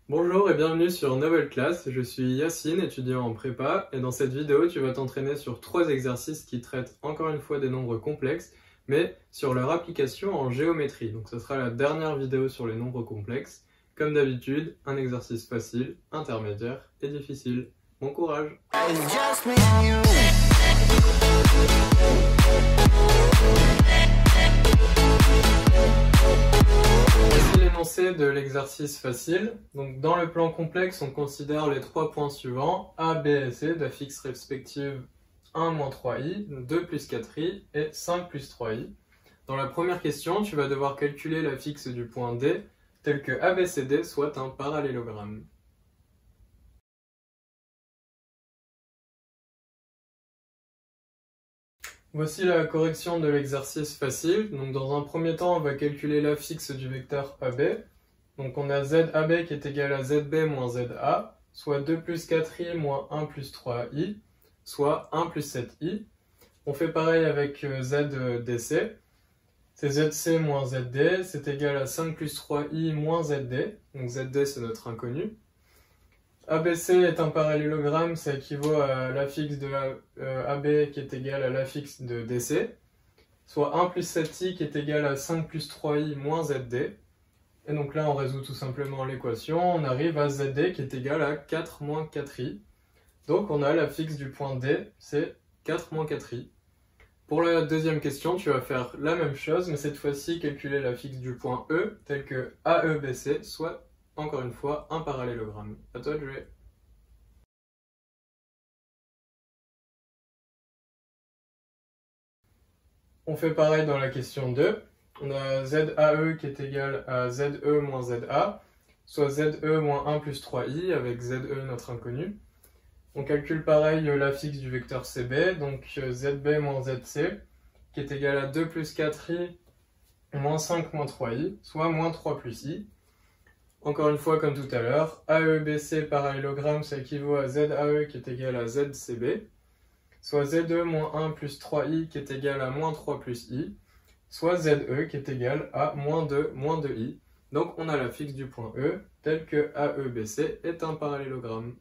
Bonjour et bienvenue sur Nouvelle Classe, je suis Yacine, étudiant en prépa, et dans cette vidéo tu vas t'entraîner sur 3 exercices qui traitent encore une fois des nombres complexes, mais sur leur application en géométrie. Donc ce sera la dernière vidéo sur les nombres complexes. Comme d'habitude, un exercice facile, intermédiaire et difficile. Bon courage! Voici l'énoncé de l'exercice facile. Donc, dans le plan complexe, on considère les 3 points suivants, A, B et C, d'affixes respectives 1 moins 3i, 2 plus 4i et 5 plus 3i. Dans la première question, tu vas devoir calculer l'affixe du point D, tel que ABCD soit un parallélogramme. Voici la correction de l'exercice facile. Donc dans un premier temps, on va calculer l'affixe du vecteur AB. Donc on a ZAB qui est égal à ZB moins ZA, soit 2 plus 4i moins 1 plus 3i, soit 1 plus 7i. On fait pareil avec ZDC. C'est ZC moins ZD, c'est égal à 5 plus 3i moins ZD. Donc ZD c'est notre inconnu. ABC est un parallélogramme, ça équivaut à l'affixe de AB qui est égal à l'affixe de DC, soit 1 plus 7i qui est égal à 5 plus 3i moins ZD. Et donc là, on résout tout simplement l'équation, on arrive à ZD qui est égal à 4 moins 4i. Donc on a l'affixe du point D, c'est 4 moins 4i. Pour la deuxième question, tu vas faire la même chose, mais cette fois-ci calculer l'affixe du point E, tel que AEBC, soit encore une fois un parallélogramme. À toi de jouer. On fait pareil dans la question 2. On a ZAE qui est égal à ZE moins ZA, soit ZE moins 1 plus 3i avec ZE notre inconnu. On calcule pareil l'affixe du vecteur CB, donc ZB moins ZC, qui est égal à 2 plus 4i moins 5 moins 3i, soit moins 3 plus i. Encore une fois, comme tout à l'heure, AEBC parallélogramme, ça équivaut à ZAE qui est égal à ZCB, soit ZE moins 1 plus 3i qui est égal à moins 3 plus i, soit ZE qui est égal à moins 2 moins 2i. Donc on a l'affixe du point E, tel que AEBC est un parallélogramme.